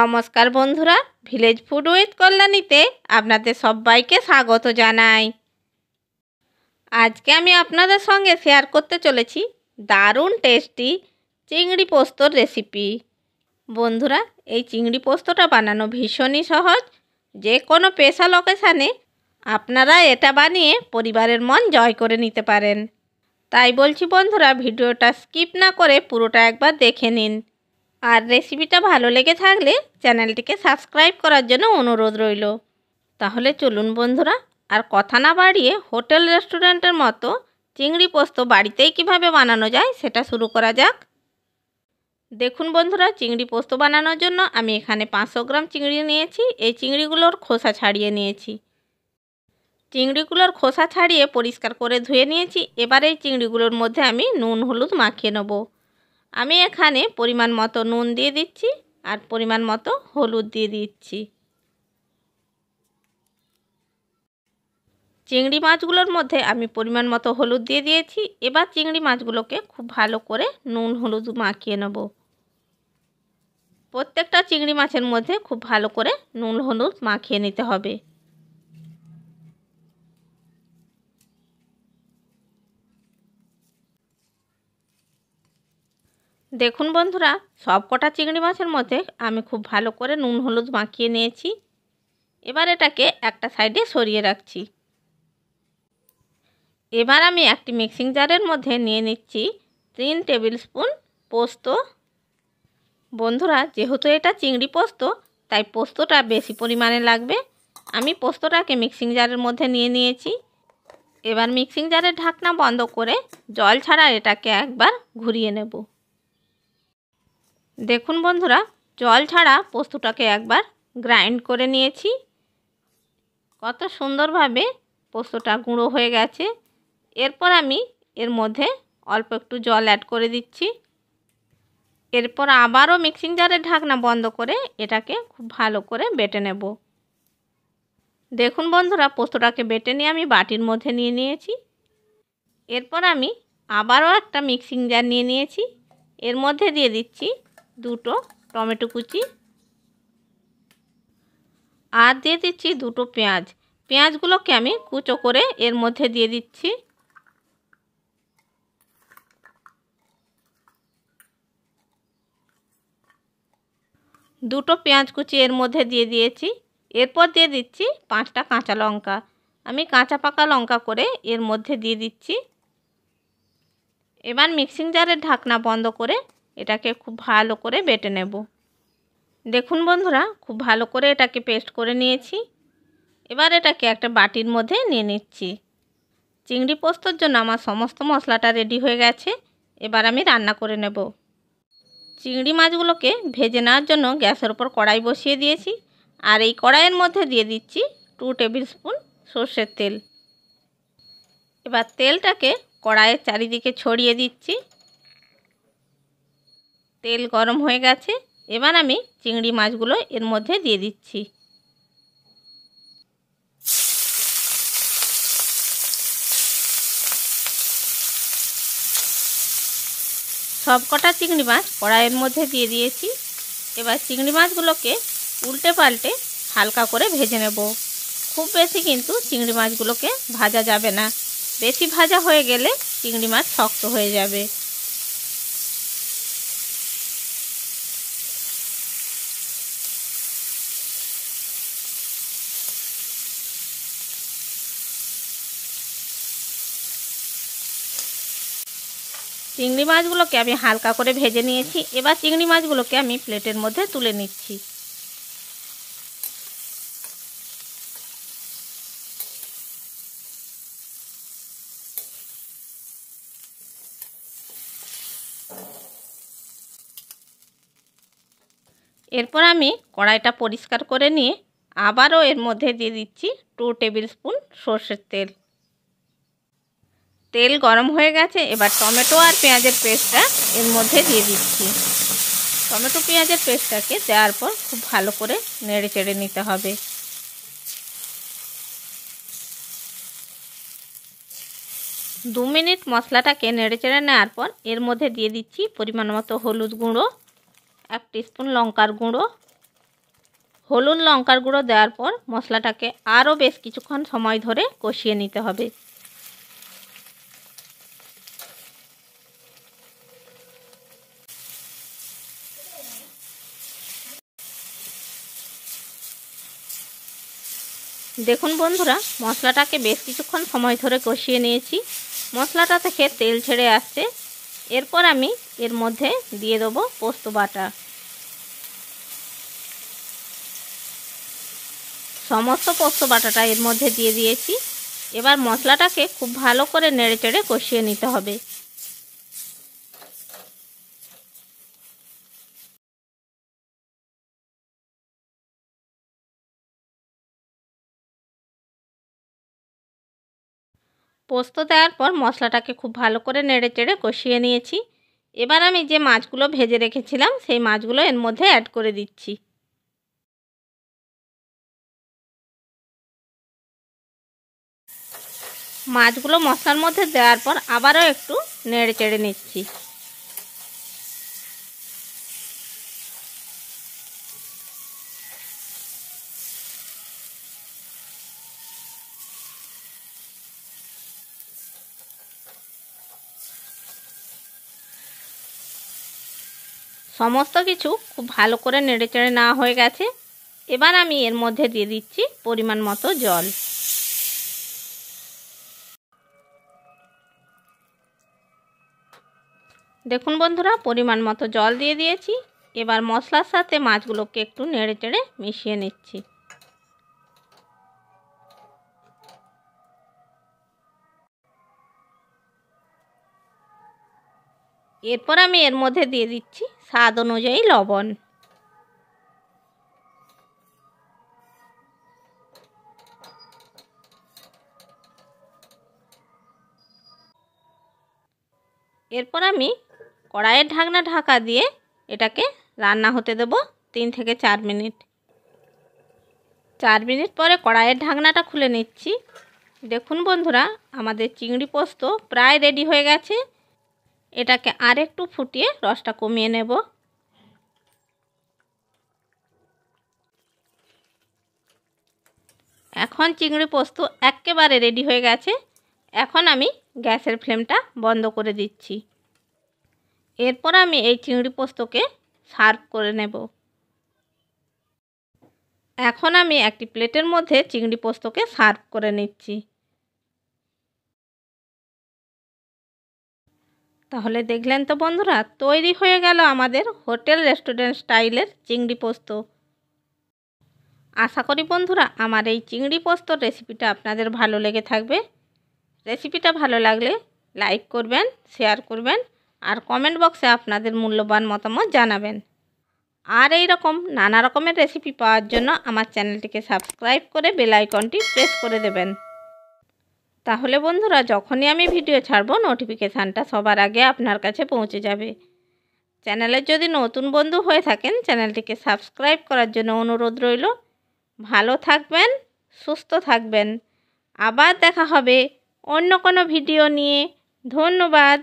নমস্কার বন্ধুরা, village food with কল্যাণীতে আপনাদের সবাইকে স্বাগত জানাই। আজকে আমি আপনাদের সঙ্গে শেয়ার করতে চলেছি দারুণ টেস্টি চিংড়ি পোস্তর রেসিপি। বন্ধুরা, এই চিংড়ি পোস্তটা বানানো ভীষণই সহজ। যে কোনো স্পেশাল অকেশানে আপনারা এটা বানিয়ে পরিবারের মন জয় করে নিতে পারেন। তাই বলছি বন্ধুরা, ভিডিওটা স্কিপ না করে পুরোটা একবার দেখে নিন। আর রেসিপিটা ভালো লেগে থাকলে চ্যানেলটিকে সাবস্ক্রাইব করার জন্য অনুরোধ রইল। তাহলে চলুন বন্ধুরা, আর কথা না বাড়িয়ে হোটেল রেস্টুরেন্টের মতো চিংড়ি পোস্ত বাড়িতেই কিভাবে বানানো যায় সেটা শুরু করা যাক। দেখুন বন্ধুরা, চিংড়ি পোস্ত বানানোর জন্য আমি এখানে 500 গ্রাম চিংড়ি নিয়েছি। এই চিংড়িগুলোর খোসা ছাড়িয়ে নিয়েছি। চিংড়িগুলোর খোসা ছাড়িয়ে পরিষ্কার করে ধুয়ে নিয়েছি। এবার এই চিংড়িগুলোর মধ্যে আমি নুন হলুদ মাখিয়ে নেব। আমি এখানে পরিমাণ মতো নুন দিয়ে দিচ্ছি আর পরিমাণ মতো হলুদ দিয়ে দিচ্ছি। চিংড়ি মাছগুলোর মধ্যে আমি পরিমাণ মতো হলুদ দিয়ে দিয়েছি। এবার চিংড়ি মাছগুলোকে খুব ভালো করে নুন হলুদ মাখিয়ে নেব। প্রত্যেকটা চিংড়ি মাছের মধ্যে খুব ভালো করে নুন হলুদ মাখিয়ে নিতে হবে। দেখুন বন্ধুরা, সব কটা চিংড়ি মাছের মধ্যে আমি খুব ভালো করে নুন হলুদ মাখিয়ে নিয়েছি। এবার এটাকে একটা সাইডে সরিয়ে রাখছি। এবার আমি একটি মিক্সিং জারের মধ্যে নিয়ে নিচ্ছি 3 টেবিল স্পুন পোস্ত। বন্ধুরা, যেহেতু এটা চিংড়ি পোস্ত তাই পোস্তটা বেশি পরিমাণে লাগবে। আমি পোস্তটাকে মিক্সিং জারের মধ্যে নিয়ে নিয়েছি। এবার মিক্সিং জারের ঢাকনা বন্ধ করে জল ছাড়া এটাকে একবার ঘুরিয়ে নেব। দেখুন বন্ধুরা, জল ছাড়া পোস্তটাকে একবার গ্রাইন্ড করে নিয়েছি। কত সুন্দরভাবে পোস্তটা গুঁড়ো হয়ে গেছে। এরপর আমি এর মধ্যে অল্প একটু জল অ্যাড করে দিচ্ছি। এরপর আবারও মিক্সিং জারের ঢাকনা বন্ধ করে এটাকে খুব ভালো করে বেটে নেব। দেখুন বন্ধুরা, পোস্তটাকে বেটে নিয়ে আমি বাটির মধ্যে নিয়ে নিয়েছি। এরপর আমি আবারও একটা মিক্সিং জার নিয়ে নিয়েছি। এর মধ্যে দিয়ে দিচ্ছি 2টো টমেটো কুচি আর দিয়ে দিচ্ছি 2টো পেঁয়াজ। পেঁয়াজগুলোকে আমি কুচো করে এর মধ্যে দিয়ে দিচ্ছি। দুটো পেঁয়াজ কুচি এর মধ্যে দিয়ে দিয়েছি। এরপর দিয়ে দিচ্ছি 5টা কাঁচা লঙ্কা। আমি কাঁচা পাকা লঙ্কা করে এর মধ্যে দিয়ে দিচ্ছি। এবার মিক্সিং জারের ঢাকনা বন্ধ করে এটাকে খুব ভালো করে বেটে নেব। দেখুন বন্ধুরা, খুব ভালো করে এটাকে পেস্ট করে নিয়েছি। এবার এটাকে একটা বাটির মধ্যে নিয়ে নিচ্ছি। চিংড়ি পোস্তর জন্য আমার সমস্ত মশলাটা রেডি হয়ে গেছে। এবার আমি রান্না করে নেব। চিংড়ি মাছগুলোকে ভেজে নেওয়ার জন্য গ্যাসের ওপর কড়াই বসিয়ে দিয়েছি। আর এই কড়াইয়ের মধ্যে দিয়ে দিচ্ছি 2 টেবিল স্পুন সর্ষের তেল। এবার তেলটাকে কড়াইয়ের চারিদিকে ছড়িয়ে দিচ্ছি। তেল গরম হয়ে গেছে। এবার আমি চিংড়ি মাছগুলো এর মধ্যে দিয়ে দিচ্ছি। সব কটা চিংড়ি মাছ কড়াইয়ের মধ্যে দিয়ে দিয়েছি। এবার চিংড়ি মাছগুলোকে উল্টে পাল্টে হালকা করে ভেজে নেব। খুব বেশি কিন্তু চিংড়ি মাছগুলোকে ভাজা যাবে না। বেশি ভাজা হয়ে গেলে চিংড়ি মাছ শক্ত হয়ে যাবে। চিংড়ি মাছগুলোকে আমি হালকা করে ভেজে নিয়েছি। এবার চিংড়ি মাছগুলোকে আমি প্লেটের মধ্যে তুলে নিচ্ছি। এরপর আমি কড়াইটা পরিষ্কার করে নিয়ে আবারও এর মধ্যে দিয়ে দিচ্ছি 2 টেবিল স্পুন সর্ষের তেল। তেল গরম হয়ে গেছে। এবার টমেটো আর পেঁয়াজের পেস্টটা এর মধ্যে দিয়ে দিচ্ছি। টমেটো পেঁয়াজের পেস্টটাকে দেওয়ার পর খুব ভালো করে নেড়ে চেড়ে নিতে হবে। 2 মিনিট মশলাটাকে নেড়ে চেড়ে নেওয়ার পর এর মধ্যে দিয়ে দিচ্ছি পরিমাণ মতো হলুদ গুঁড়ো, 1 টিস্পুন লঙ্কার গুঁড়ো, হলুদ লঙ্কার গুঁড়ো দেওয়ার পর মশলাটাকে আরও বেশ কিছুক্ষণ সময় ধরে কষিয়ে নিতে হবে। দেখুন বন্ধুরা, মশলাটাকে বেশ কিছুক্ষণ সময় ধরে কষিয়ে নিয়েছি। মশলাটা থেকে তেল ছেড়ে আসছে। এরপর আমি এর মধ্যে দিয়ে দেবো পোস্ত বাটা। সমস্ত পোস্ত বাটাটা এর মধ্যে দিয়ে দিয়েছি। এবার মশলাটাকে খুব ভালো করে নেড়েচেড়ে কষিয়ে নিতে হবে। পোস্ত দেওয়ার পর মশলাটাকে খুব ভালো করে নেড়েচেড়ে কষিয়ে নিয়েছি। এবার আমি যে মাছগুলো ভেজে রেখেছিলাম সেই মাছগুলো এর মধ্যে অ্যাড করে দিচ্ছি। মাছগুলো মশলার মধ্যে দেওয়ার পর আবারও একটু নেড়েচেড়ে নিচ্ছি। সমস্ত কিছু খুব ভালো করে নেড়েচেড়ে নেওয়া হয়ে গেছে। এবার আমি এর মধ্যে দিয়ে দিচ্ছি পরিমাণ মতো জল। দেখুন বন্ধুরা, পরিমাণ মতো জল দিয়ে দিয়েছি। এবার মশলার সাথে মাছগুলোকে একটু নেড়েচেড়ে মিশিয়ে নিচ্ছি। এরপর আমি এর মধ্যে দিয়ে দিচ্ছি স্বাদ অনুযায়ী লবণ। এরপর আমি কড়াইয়ের ঢাকনা ঢাকা দিয়ে এটাকে রান্না হতে দেব 3 থেকে 4 মিনিট। 4 মিনিট পরে কড়াইয়ের ঢাকনাটা খুলে নিচ্ছি। দেখুন বন্ধুরা, আমাদের চিংড়ি পোস্ত প্রায় রেডি হয়ে গেছে। এটাকে আর একটু ফুটিয়ে রসটা কমিয়ে নেব। এখন চিংড়ি পোস্ত একেবারে রেডি হয়ে গেছে। এখন আমি গ্যাসের ফ্লেমটা বন্ধ করে দিচ্ছি। এরপর আমি এই চিংড়ি পোস্তকে সার্ভ করে নেব। এখন আমি একটি প্লেটের মধ্যে চিংড়ি পোস্তকে সার্ভ করে নিচ্ছি। তাহলে দেখলেন তো বন্ধুরা, তৈরি হয়ে গেল আমাদের হোটেল রেস্টুরেন্ট স্টাইলের চিংড়ি পোস্ত। আশা করি বন্ধুরা আমার এই চিংড়ি পোস্তর রেসিপিটা আপনাদের ভালো লেগে থাকবে। রেসিপিটা ভালো লাগলে লাইক করবেন, শেয়ার করবেন আর কমেন্ট বক্সে আপনাদের মূল্যবান মতামত জানাবেন। আর এই রকম নানা রকমের রেসিপি পাওয়ার জন্য আমার চ্যানেলটিকে সাবস্ক্রাইব করে বেল আইকনটি প্রেস করে দেবেন। তাহলে বন্ধুরা যখনই আমি ভিডিও ছাড়ব নোটিফিকেশানটা সবার আগে আপনার কাছে পৌঁছে যাবে। চ্যানেলের যদি নতুন বন্ধু হয়ে থাকেন চ্যানেলটিকে সাবস্ক্রাইব করার জন্য অনুরোধ রইল। ভালো থাকবেন, সুস্থ থাকবেন। আবার দেখা হবে অন্য কোনো ভিডিও নিয়ে। ধন্যবাদ।